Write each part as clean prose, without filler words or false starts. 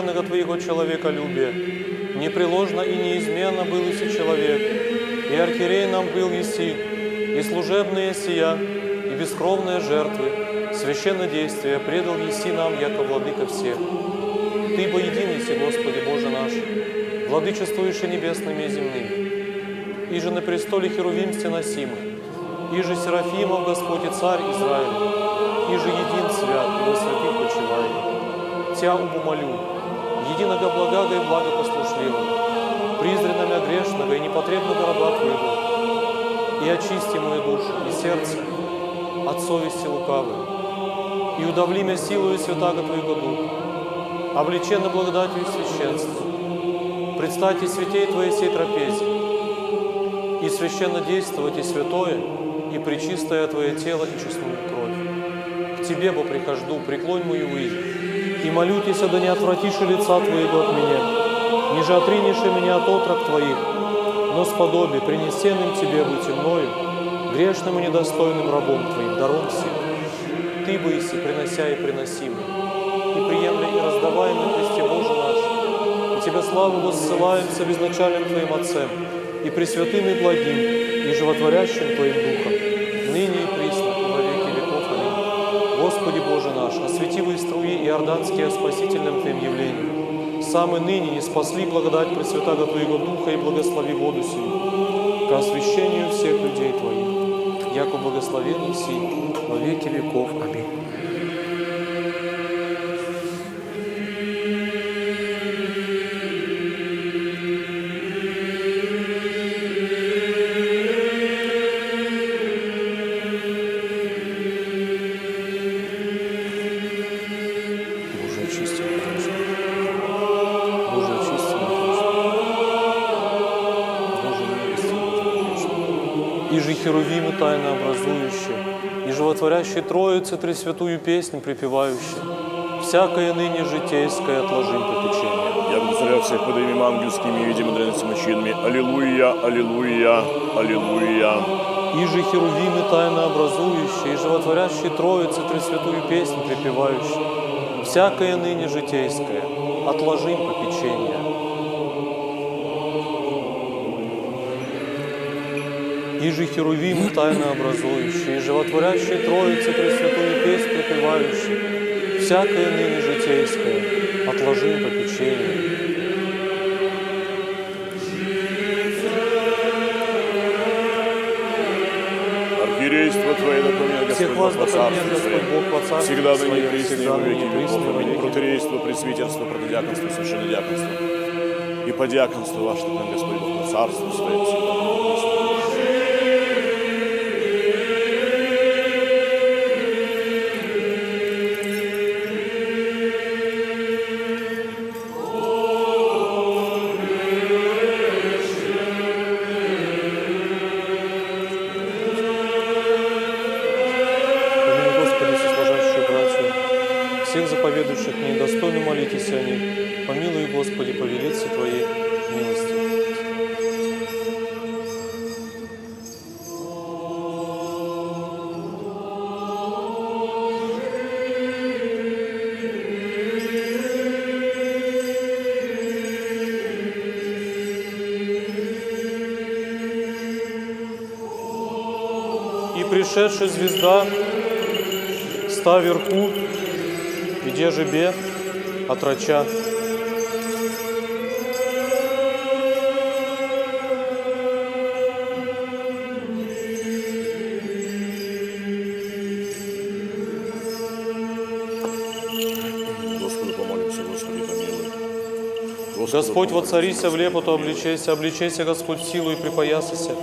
Твоего человеколюбия, непреложно и неизменно был иси человек, и архиерей нам был еси, и служебные сия, и бескровные жертвы, священнодействия предал еси нам, яко владыка всех. Ты бо един еси, Господи Боже наш, владычествующий небесными и земными, и же на престоле херувимстве носимый, и же Серафимов Господь и Царь Израиля, и же един свят, и во святых почивает. Тя умолю, единого благого и благопослушливого, призренно мя грешного и непотребного раба Твоего, и очисти мою душу и сердце от совести лукавой, и удавли мя силою святаго Твоего Духа, облеченно благодатью и священством, предстати святей Твоей сей трапезе, и священно действовать и святое, и пречистое Твое тело и честную кровь. К Тебе, бо прихожду, преклонь мою выйди, и молютеся, да не отвратишь лица Твоего от меня, ниже отринешь меня от отрок Твоих, но сподоби, принесенным Тебе будьте мною, грешным и недостойным рабом Твоим, даром всем. Ты бы иси, принося и приносимый, и приемля и раздаваемый Христе Боже наш, и Тебе славу воссылаем с безначальным Твоим Отцем, и пресвятым и благим, и животворящим Твоим Духом, ныне и присно, и во веки веков. Аминь. Господи Боже наш, осветивые струи иорданские о спасительном Твоем явлении, самые ныне не спасли благодать Пресвятаго Твоего Духа и благослови воду сию, к освящению всех людей Твоих, яко благословен сей во веки веков. Аминь. Херувимы тайно образующие, и животворящие Троицы Тресвятую песнь припевающие, всякое ныне житейское отложим попечение. Я благодарю всех под именем ангельскими и видимо древностными чинами. Аллилуйя, аллилуйя, аллилуйя. И же Херувимы тайно образующие, и животворящие Троицы Тресвятую песнь припевающие, всякое ныне житейское отложим попечение. И же Херувимы тайно образующие, и животворящие Троицы Пресвятую песнь припевающие, всякое ныне житейское отложим попечение. Архиерейство Твое напомнил Всех вас напомнил Господь Бог во Царстве всегда ныне Своем, пресне всегда во веки ныне веков. присно во Аминь. веки. Протоиерейство, пресвитерство, протодиаконство, священнодиаконство. И по диаконству ваше, напомнил Господь Бог во Царстве Своем, всегда ныне присно. Всех заповедующих мне, достойно молитесь о них. Помилуй, Господи, по велице Твоей милости. И пришедшая звезда, ста вверху, где же бе отрача. Господу помолимся, Господи, помилуй. Господь, воцарися в лепоту, обличайся, обличайся, Господь, в силу и припоясайся.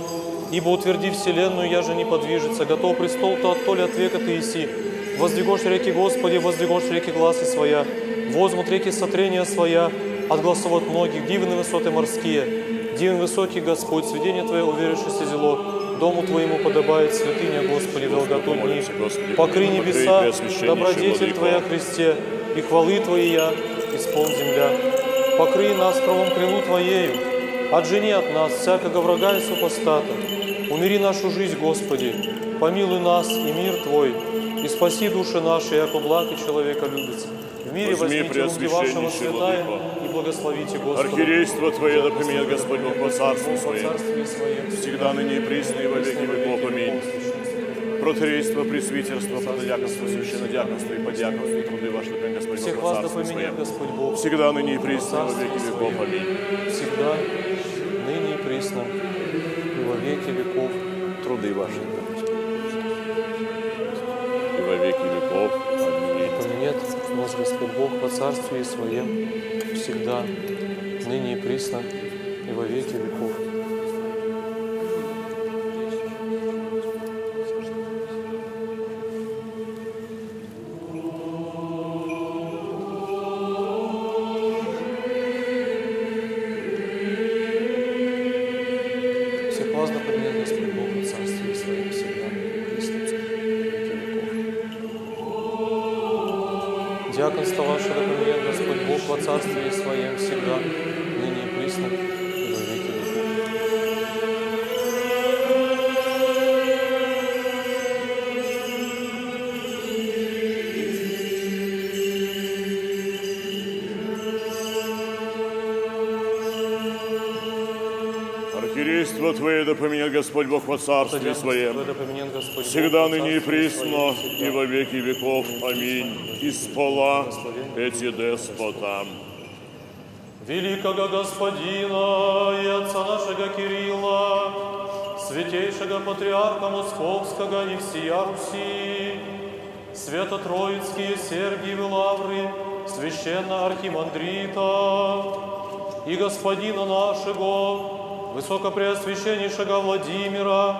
Ибо утверди вселенную, я же не подвижется, готов престол-то от толи от века Ты еси. Воздвигошь реки, Господи, воздвигошь реки гласы своя, возмут реки сотрения своя, от голосов от многих, дивны высоты морские, дивен высокий Господь, сведение Твое уверившееся зело, дому Твоему подобает святыня, Господи, долготу дни. Покры небеса, добродетель Твоя, Христе, и хвалы Твои я, исполн земля. Покрый нас кровом крылу Твоею, отжени от нас всякого врага и супостата. Умири нашу жизнь, Господи, помилуй нас и мир Твой, и спаси души наши, яко благ и человека любится. В мире возьми возьмите руки вашего преосвященнейший святая Владыко. и благословите Господа. Архиерейство Твое да поменяет Господь Бог во царстве Во Своем, царстве Своем, всегда ныне и присно и во веки веков. Аминь. Протырейство, пресвитерство, протодиаконство, священнодиаконство и подиаконство, труды ваши, да Господь Бог всех во вас да царстве поменяет Своем, Господь Бог. всегда ныне и присно и во веки веков. Аминь. Всегда, ныне и присно, и во веки веков. Труды ваши, и во веки веков. Аминь. Поменяет вас Господь Бог во царстве Своем, всегда, ныне и присно, и во веки веков. Всех вас да поменяет Господь Бог во царстве Своем, всегда, ныне и присно, и во веки веков. Диаконство ваше да поменяет Господь Бог во царстве Своем, всегда, ныне и присно, и во веки веков. Архиерейство Твое да поменяет Господь Бог во царстве Своем, Да поменяет Господь Бог всегда во ныне и царстве присно, Своем, и во веки веков. Аминь. Из пола эти деспота. Великого Господина и Отца нашего Кирилла, Святейшего Патриарха Московского и всея Руси, Свято-Троицкие Сергиевы Лавры, Священно Архимандрита и Господина нашего, Высокопреосвященнейшего Владимира,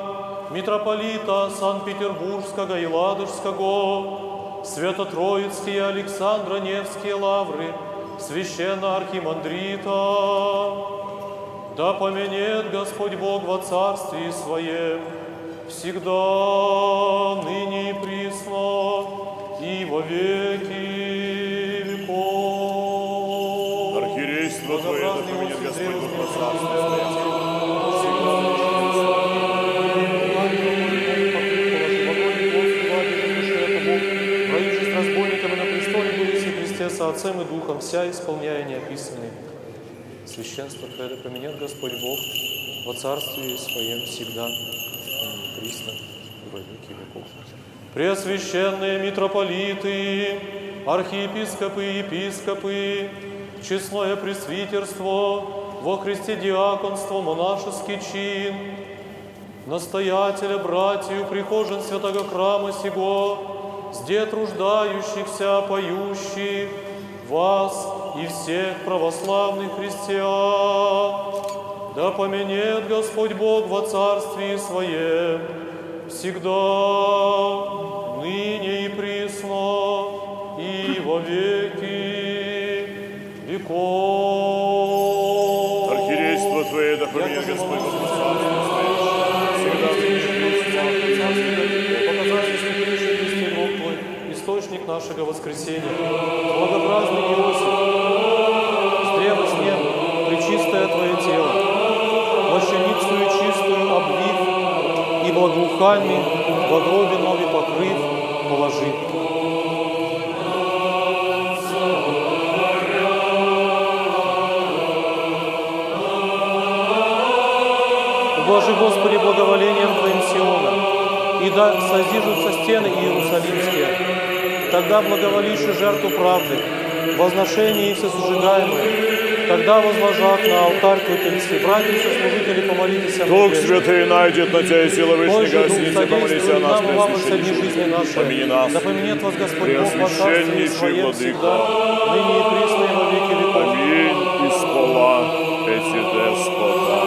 Митрополита Санкт-Петербургского и Ладожского, Свято-Троицкие Александра Невские Лавры, Священно Архимандрита, да поменяет Господь Бог во царстве Своем, всегда, ныне и присно, и во веки веков. Архиерейство Твое да поменяет Господь Бог во царстве Своем. Проившись разбойниками на престоле, были все Христе со Отцем и Духом, вся исполняя неописанные. Священство Твое да поменяет Господь Бог во царстве Своем всегда, ныне и присно, и во веки веков. Преосвященные митрополиты, архиепископы и епископы, честное пресвитерство, во Христе диаконство, монашеский чин, настоятеля, братью, прихожан святого храма сего, сде труждающихся, поющих, вас и всех православных христиан, да поменяет Господь Бог во царстве Своем, всегда, ныне и присно, и во веки веков. Архиерейство Твое да поменяет Господь Бог во царстве Своем, всегда ныне и присно. Показатель святейший Христе Бог Твой, источник нашего воскресения, благообразный Иосиф, с древа с неб, пречистое Твое тело, плащаницу и чистую обвив, и благоухами во гробе новый покрыв положи. Ублажи, Господи, благоволением Твоим Сиона, и да созижутся стены Иерусалимские. Тогда благоволишь жертву правды, возношение и всесожигаемое. Тогда возложат на алтарь Твой тельцы. Братья и сослужители, помолитесь о Дух мне. Святый найдет на Тебя и сила Той Вышней же Дух гостиницы, помолись о нас, нам вам и содни жизни Преосвященнейший нашей. помяни нас. Да поменяет вас Господь Бог во царстве Преосвященнейший Своем Владыко. всегда, ныне и присно и во веки веков. Аминь. Из пола эти деспота.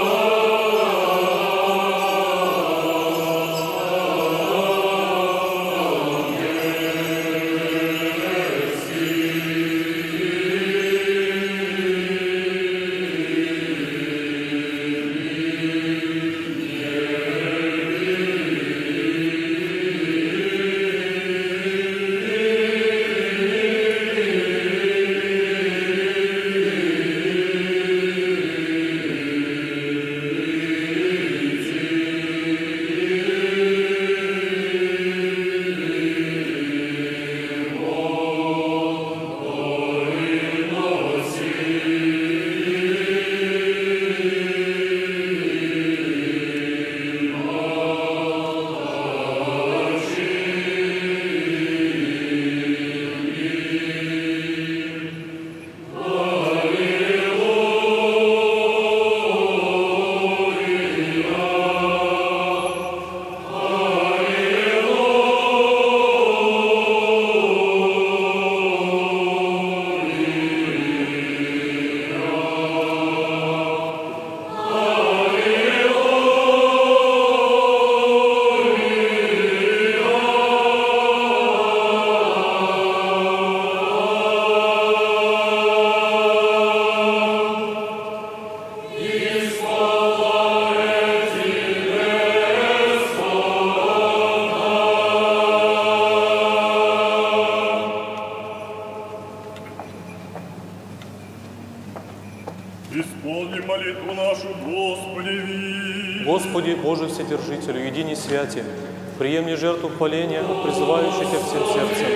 Исполни молитву нашу, Господи, Господи, Боже Вседержителю, едини святи, приемли жертву хваления от призывающих Тебя всем сердцем.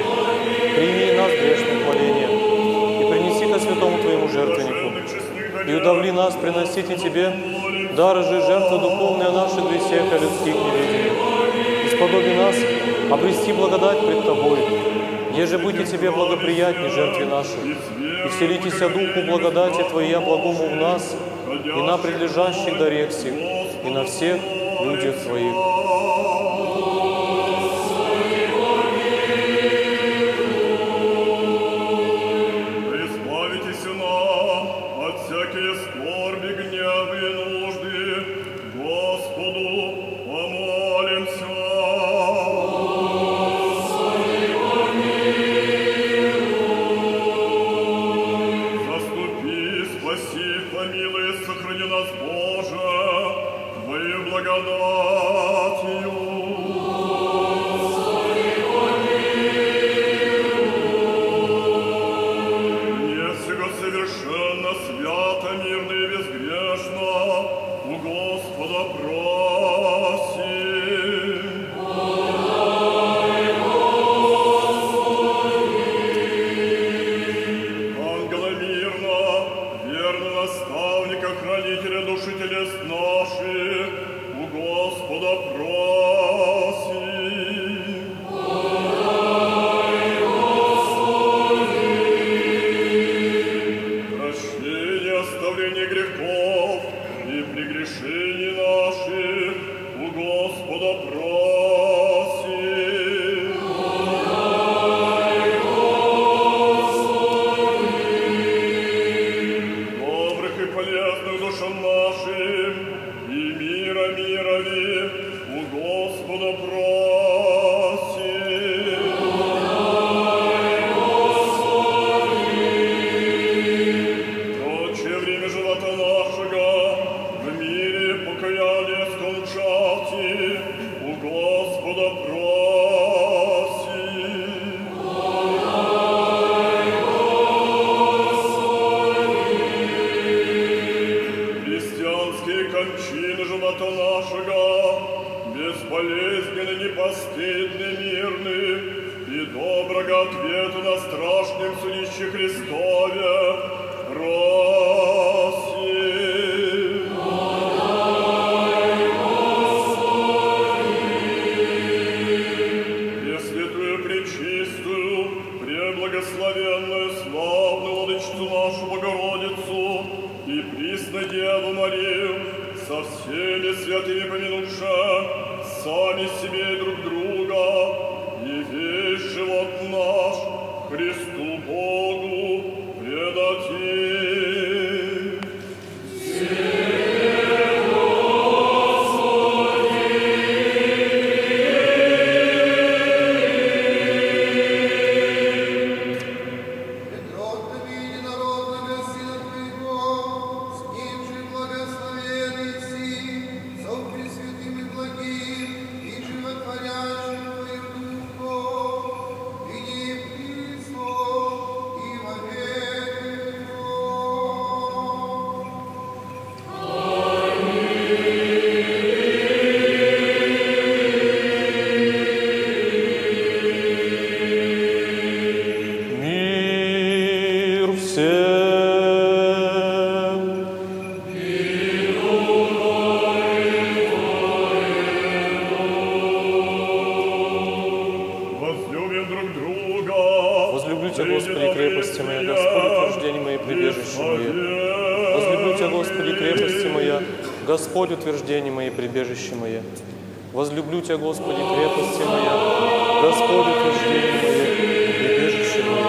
Прими и нас грешное хваление, и принеси ко святому Твоему жертвеннику, и удовли нас приносить и Тебе дары же жертвы духовные о наших грехах и людских неведениях. И сподоби нас обрести благодать пред Тобой, еже быть и Тебе благоприятней жертве нашей, и вселитеся Духу благодати Твоя благому в нас, и на предлежащих дарех сих, и на всех людях Твоих. избавитесь нам от всякие скорби, гневы и нужды, Господу помолимся. Заступи, спаси, помилуй, сохрани нас, Боже, Твоей благодатью. Мне всего совершенно, свято, мирно и безгрешно у Господа просим. Ангела мирно, верно наставника, хранителя души телес наших, у Господа просим. Прощение, оставление грехов и прегрешений наших у Господа просим. Добрых и полезных душам нашим и мира мирови у Господа просим. Прочее время живота нашего в мире покаяние скончати у Господа просим. Христианские кончины живота нашего безболезненны, непостыдны, мирны и доброго ответа на страшном судище Христове просим. Пресвятую, пречистую, преблагословенную, славную Владычицу нашу Богородицу и присно Деву Марию, со всеми святыми помянувши сами себе и друг друга, и весь живот наш Христу Богу предадим. Бедротными единородными Сына Твоего, с Ним же благословенный Си, со Пресвятым и благим, и животворящим Твоим Духом, и не присно, и во веки веков. Мир всем! Возлюбим друг друга. Возлюблю Тебя, Господи, крепости моя, Господь, утверждение мое, прибежище мое. Возлюблю Тебя, Господи, крепости моя, Господь, утверждение мое, прибежище мое. Возлюблю Тебя, Господи, крепости моя, Господь, утверждение мое, прибежище мое.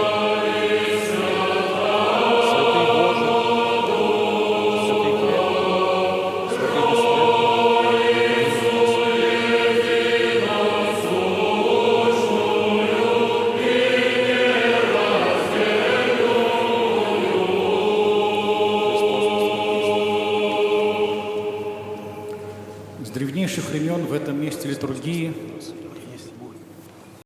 Святый Боже, святый крепкий, святый С древнейших времен в этом месте литургии